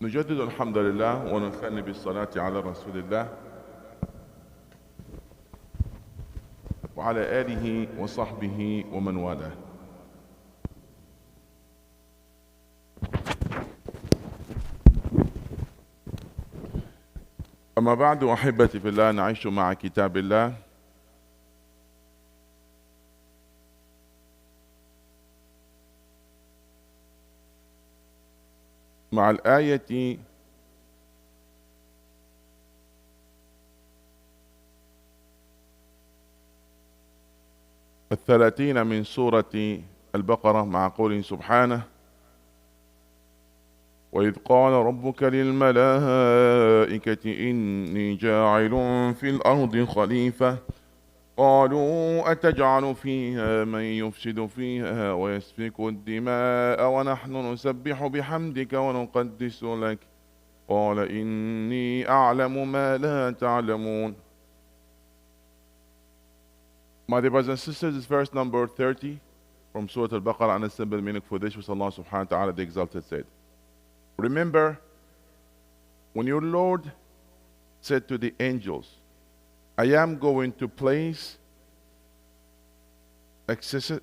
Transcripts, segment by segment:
نجدد الحمد لله ونثني بالصلاة على رسول الله وعلى آله وصحبه ومن والاه. أما بعد أحبتي في الله، نعيش مع كتاب الله مع الآية الثلاثين من سورة البقرة، مع قوله سبحانه: وإذ قال ربك للملائكة إني جاعل في الأرض خليفة قالوا أتجعل فيها من يفسد فيها ويسفك الدماء ونحن نسبح بحمدك ونقدس لك قال إني أعلم ما لا تعلمون. My dear brothers and sisters, this is verse number 30 from Surah Al-Baqarah, and a simple meaning for this which Allah subhanahu wa ta'ala the Exalted said. Remember when your Lord said to the angels, I am going to place a successor,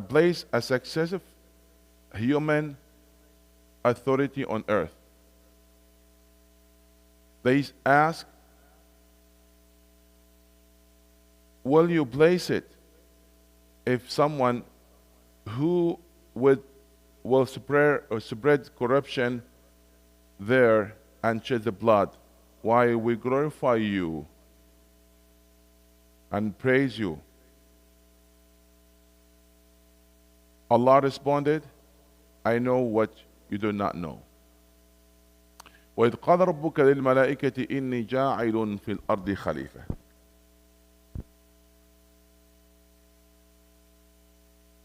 place a successive human authority on earth. They ask, will you place it if someone who will spread corruption there and shed the blood? Why we glorify you and praise you. Allah responded, I know what you do not know. وإذ قال ربك للملائكة إني جاعل في الأرض خليفة.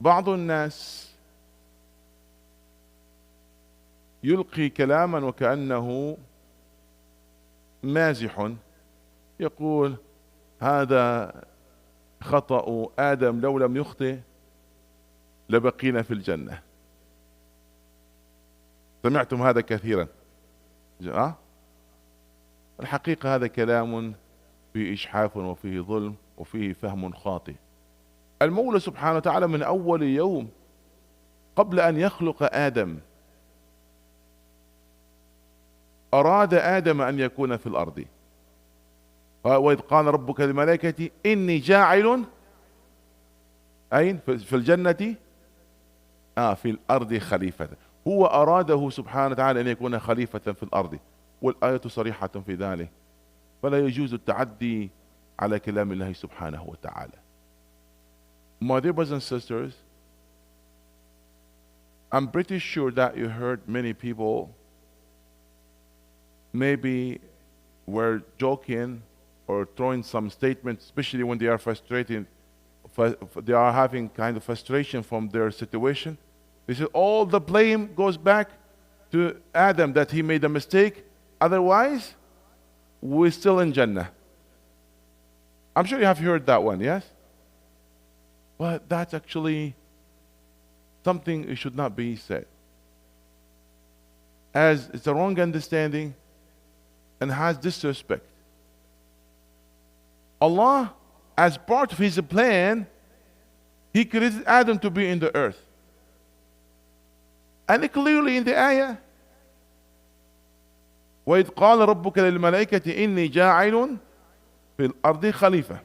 بعض الناس يلقي كلاما وكأنه مازح، يقول هذا خطأ آدم، لو لم يخطئ لبقينا في الجنة. سمعتم هذا كثيرا. الحقيقة هذا كلام فيه إجحاف وفيه ظلم وفيه فهم خاطئ. المولى سبحانه وتعالى من أول يوم قبل أن يخلق آدم أراد آدم أن يكون في الأرض. وإذ قال ربك للملائكة إني جاعل أين في الجنة في الأرض خليفة. هو أراده سبحانه وتعالى أن يكون خليفة في الأرض، والآية صريحة في ذلك، فلا يجوز التعدي على كلام الله سبحانه وتعالى. My dear brothers and sisters, I'm pretty sure that you heard many people maybe were joking or throwing some statements, especially when they are frustrated, they are having kind of frustration from their situation. They say all the blame goes back to Adam, that he made a mistake, otherwise we're still in Jannah. I'm sure you have heard that one, yes? But that's actually something it should not be said, as it's a wrong understanding and has disrespect. Allah, as part of His plan, He created Adam to be in the earth. And clearly in the ayah, وَإِذْ قَالَ رَبُّكَ لِلْمَلَائِكَةِ إِنِّي جَاعِلٌ فِي الْأَرْضِ خَلِيفَةً.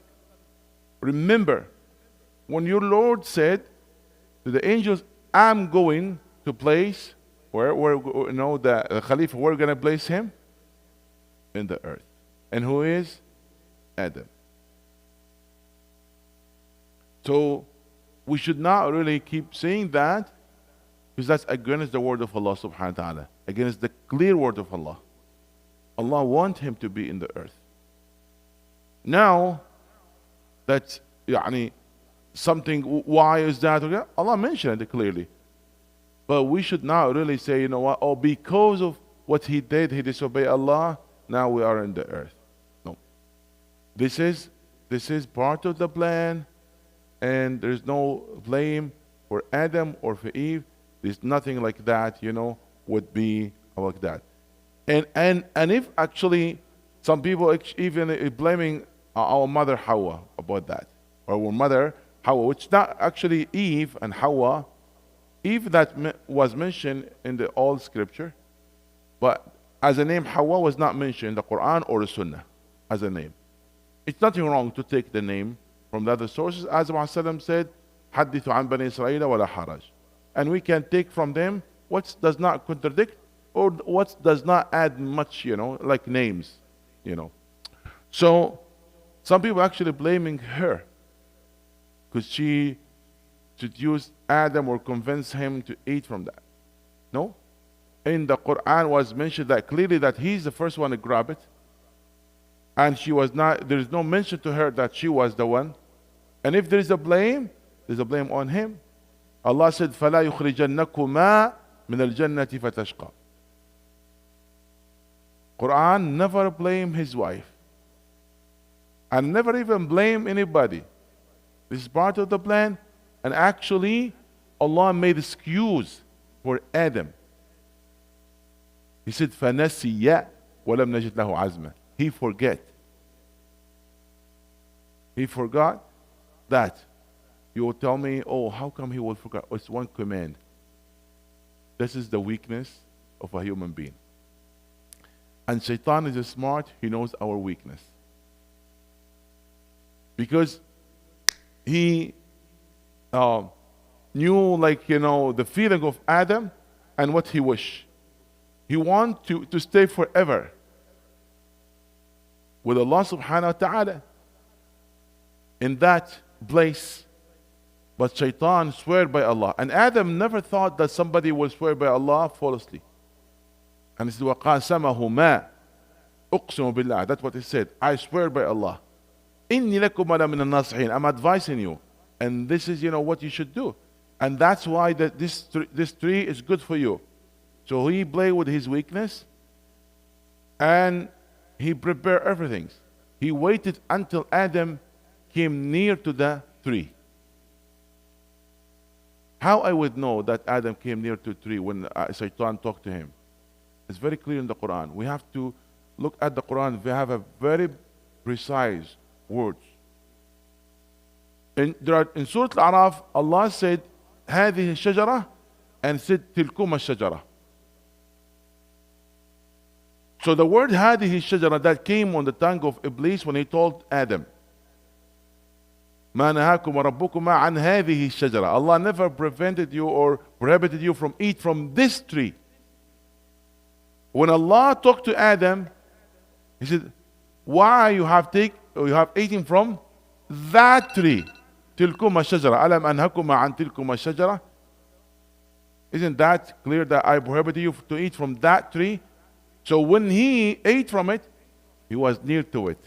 Remember, when your Lord said to the angels, I'm going to place, the Khalifa, we're going to place him in the earth. And who is? Adam. So we should not really keep saying that, because that's against the word of Allah subhanahu wa ta'ala, against the clear word of Allah. Allah wants him to be in the earth. Now, that's something, why is that? Allah mentioned it clearly. But we should not really say, you know what, oh, because of what he did, he disobeyed Allah, now we are in the earth. No. This is part of the plan, and there's no blame for Adam or for Eve. There's nothing like that, would be like that. And if actually some people even blaming our mother Hawa about that, or our mother Hawa, which not actually Eve and Hawa. Eve that was mentioned in the old scripture, but as a name Hawa was not mentioned in the Quran or the Sunnah as a name. It's nothing wrong to take the name from the other sources, as Muhammad said, "Hadithu an bani Israel wala haraj," and we can take from them what does not contradict or what does not add much, like names, So some people actually blaming her because she seduced Adam or convinced him to eat from that. No, in the Quran was mentioned that clearly that he's the first one to grab it, and she was not. There is no mention to her that she was the one. And if there is a blame, there's a blame on him. Allah said, فَلَا يُخْرِجَنَّكُمَا مِنَ الْجَنَّةِ فَتَشْقَى. Quran never blame his wife and never even blame anybody. This is part of the plan, and actually Allah made excuse for Adam. He said فَنَسِيَ وَلَمْ نَجِدْ لَهُ عَزْمًا. He forgot that. You will tell me, oh, how come he will forget? Oh, it's one command. This is the weakness of a human being. And Shaitan is smart, he knows our weakness. Because he knew, the feeling of Adam and what he wished. He wanted to stay forever with Allah subhanahu wa ta'ala in that place. But Shaitan swear by Allah. And Adam never thought that somebody will swear by Allah falsely. And he said, وَقَاسَمَهُمَا أُقْسِمُ بِاللَّهِ. That's what he said. I swear by Allah. إِنِّي لَكُمَ لَمِنَ النَّاصِحِينَ. I'm advising you. And this is, what you should do. And that's why this tree is good for you. So he played with his weakness. And he prepared everything. He waited until Adam came near to the tree. How I would know that Adam came near to the tree when Shaitan talked to him? It's very clear in the Quran. We have to look at the Quran. We have a very precise words. In Surah Al-Araf, Allah said, هذه الشجرة, and said, تلكم الشجرة. So the word هذه الشجرة that came on the tongue of Iblis when he told Adam, ما نهاكم ربكما عن هذه الشجرة. Allah never prevented you or prohibited you from eat from this tree. When Allah talked to Adam, He said, why you have eaten from that tree? تلكما الشجرة ألم أنهكما عن تلكما الشجرة. Isn't that clear that I prohibited you to eat from that tree? So when he ate from it, he was near to it.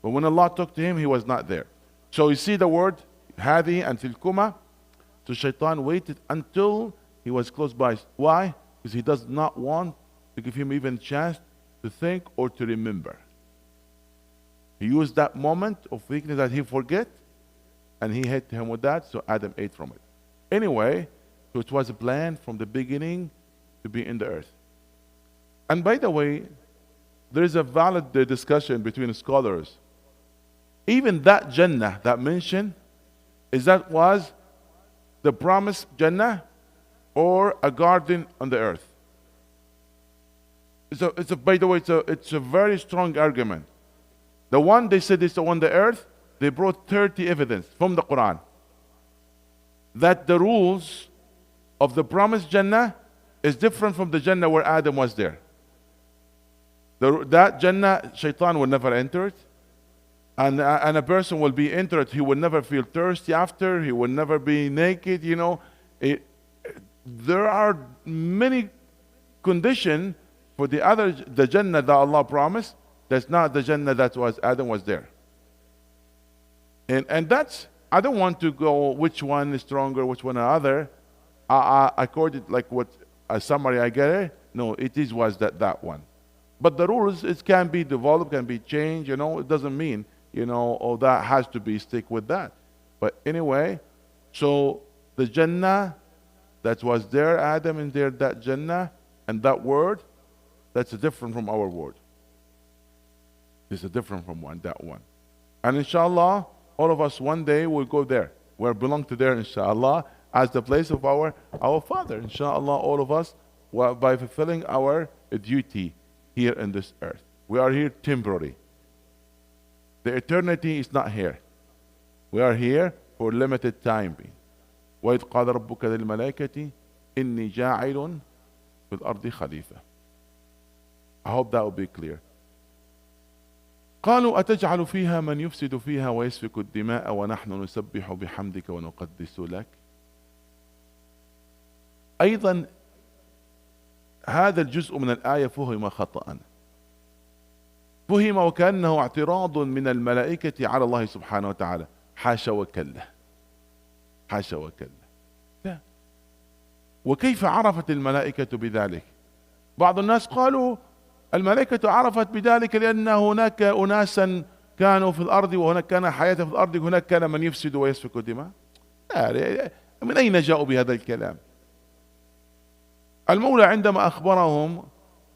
But when Allah talked to him, he was not there. So you see the word هذه and تلكما. So Shaitan waited until he was close by. Why? Because he does not want to give him even a chance to think or to remember. He used that moment of weakness that he forget, and he hit him with that, so Adam ate from it. Anyway, so it was a plan from the beginning to be in the earth. And by the way, there is a valid discussion between scholars. Even that Jannah that mentioned, is that was the promised Jannah or a garden on the earth? By the way, it's a very strong argument. The one they said is the one on the earth, they brought 30 evidence from the Quran that the rules of the promised Jannah is different from the Jannah where Adam was there. That Jannah, Shaitan will never enter it. And a person will be entered, he will never feel thirsty after, he will never be naked, There are many conditions for the Jannah that Allah promised. That's not the Jannah that was Adam was there. And that's, I don't want to go which one is stronger, which one other. According like what a summary I get it. No, was that one. But the rules, it can be developed, can be changed, it doesn't mean, that has to be stick with that. But anyway, so the Jannah that was there, Adam in there, that Jannah, and that word, that's different from our word. It's different from that one. And inshallah, all of us one day will go there. We belong to there, inshallah, as the place of our Father. Inshallah, all of us, by fulfilling our duty here in this earth. We are here temporary. The eternity is not here. We are here for limited time being. وَإِذْ قَالَ رَبُّكَ لِلْمَلَائِكَةِ إِنِّي جَاعِلٌ فِي الْأَرْضِ خَلِيفَةً. I hope that will be clear. قالوا أتجعل فيها من يفسد فيها ويسفك الدماء ونحن نسبح بحمدك ونقدس لك. أيضا هذا الجزء من الآية فهم خطأ. فهم وكأنه اعتراض من الملائكة على الله سبحانه وتعالى. حاشا وكلا، حاشا وكلا. لا. وكيف عرفت الملائكة بذلك؟ بعض الناس قالوا الملائكة عرفت بذلك لأن هناك أناسا كانوا في الأرض وهناك كان حياة في الأرض وهناك كان من يفسد ويسفك الدماء. من أين جاءوا بهذا الكلام؟ المولى عندما أخبرهم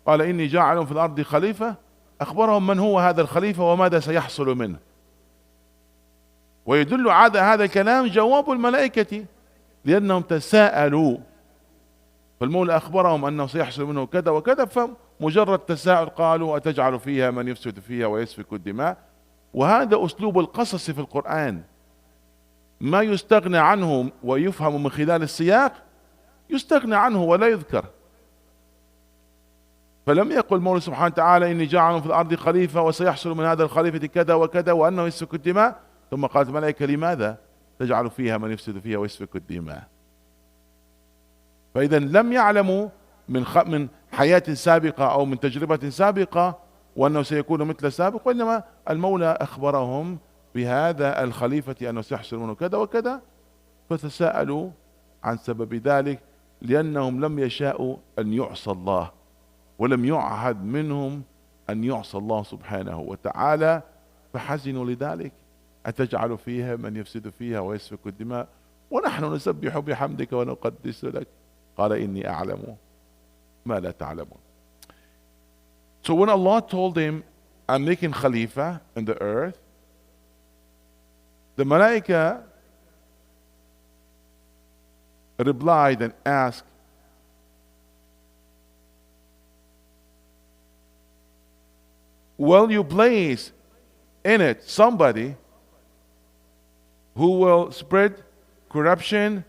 قال إني جاعل في الأرض خليفة، أخبرهم من هو هذا الخليفة وماذا سيحصل منه. ويدل على هذا الكلام جواب الملائكة لأنهم تساءلوا، فالمولى أخبرهم أنه سيحصل منه كذا وكذا، فمجرد تساؤل قالوا أتجعل فيها من يفسد فيها ويسفك الدماء. وهذا أسلوب القصص في القرآن، ما يستغنى عنه ويفهم من خلال السياق يستغنى عنه ولا يذكر. فلم يقل المولى سبحانه وتعالى إني جاعل في الأرض خليفة وسيحصل من هذا الخليفة كذا وكذا وأنه يسفك الدماء، ثم قالت الملائكة لماذا تجعل فيها من يفسد فيها ويسفك الدماء. فإذا لم يعلموا من حياة سابقة أو من تجربة سابقة وأنه سيكون مثل السابق، وإنما المولى أخبرهم بهذا الخليفة أنه سيحصل منه كذا وكذا، فتساءلوا عن سبب ذلك لأنهم لم يشاءوا أن يعصى الله، ولم يعهد منهم أن يعصى الله سبحانه وتعالى، فحزنوا لذلك. أتجعل فيها من يفسد فيها ويسفك الدماء ونحن نسبح بحمدك ونقدس لك. قال إني أعلم ما لا تعلمون. So when Allah told him, I'm making Khalifa in the earth, the Malaika replied and asked, will you place in it somebody who will spread corruption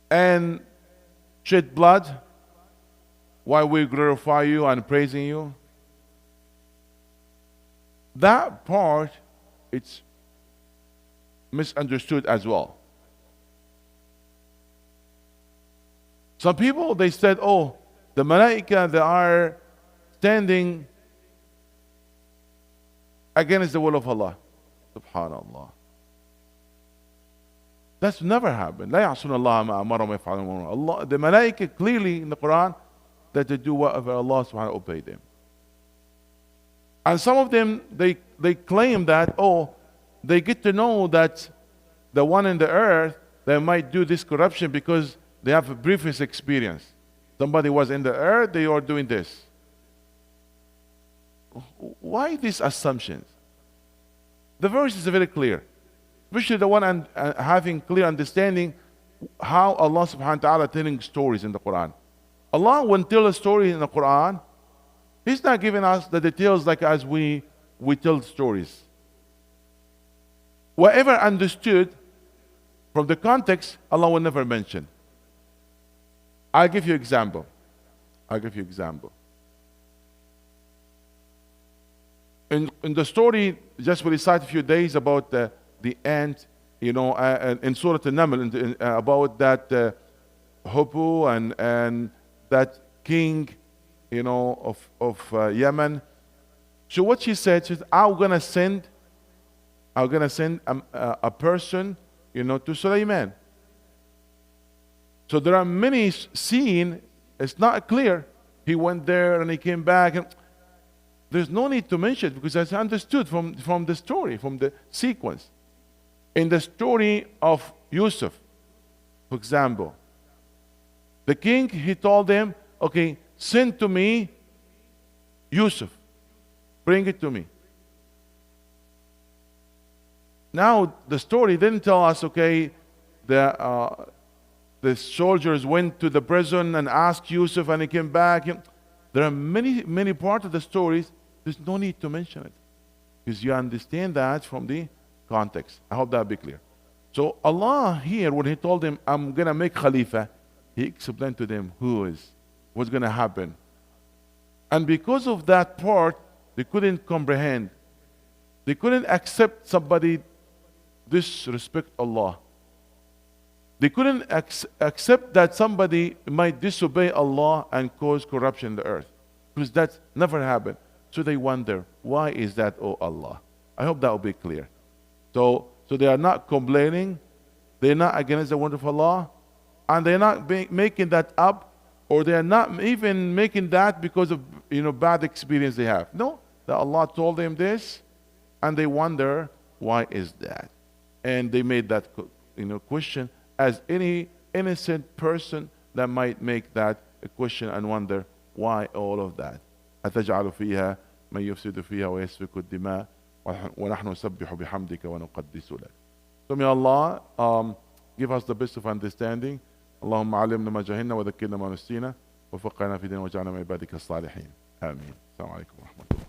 and shed blood while we glorify you and praising you? That part, it's misunderstood as well. Some people, they said, oh, the Malaika, they are standing against the will of Allah. Subhanallah. That's never happened. لا يعصون الله ما أمرهم ويفعلون ما Allah. The Malaika clearly in the Quran that they do whatever Allah subhanahu wa ta'ala obey them. And some of them, they claim that, oh, they get to know that the one in the earth, they might do this corruption because they have a previous experience. Somebody was in the earth, they are doing this. Why these assumptions? The verse is very clear. Especially the one having clear understanding how Allah subhanahu wa ta'ala telling stories in the Quran. Allah, when tell a story in the Quran, He's not giving us the details like as we tell stories. Whatever understood from the context, Allah will never mention. I'll give you example. In the story, just we recite a few days about the ant, in Surah An-Naml, about that Hubbu and that king, of Yemen. So what she said, I'm gonna send a person, to Sulaiman. So there are many scenes, it's not clear. He went there and he came back. And there's no need to mention it because it's understood from the story, from the sequence. In the story of Yusuf, for example. The king, he told them, okay, send to me Yusuf. Bring it to me. Now, the story didn't tell us, okay, the soldiers went to the prison and asked Yusuf and he came back. There are many parts of the stories. There's no need to mention it. Because you understand that from the context. I hope that will be clear. So Allah here, when He told them, I'm going to make Khalifa, He explained to them what's going to happen. And because of that part, they couldn't comprehend. They couldn't accept somebody disrespect Allah. They couldn't accept that somebody might disobey Allah and cause corruption in the earth. Because that's never happened. So they wonder, why is that, oh Allah? I hope that will be clear. So they are not complaining. They're not against the word of Allah. And they're not making that up. Or they are not even making that because of bad experience they have. No, that Allah told them this. And they wonder, why is that? And they made that question as any innocent person that might make that a question and wonder, why all of that? أتجعل فيها من يفسد فيها ويسفك الدماء ونحن نسبح بحمدك ونقدس لك. So may Allah give us the best of understanding. اللهم علمنا ما جهلنا وذكرنا ما نسينا وفقنا في دين وجعلنا من عبادك الصالحين. آمين. السلام عليكم ورحمة الله.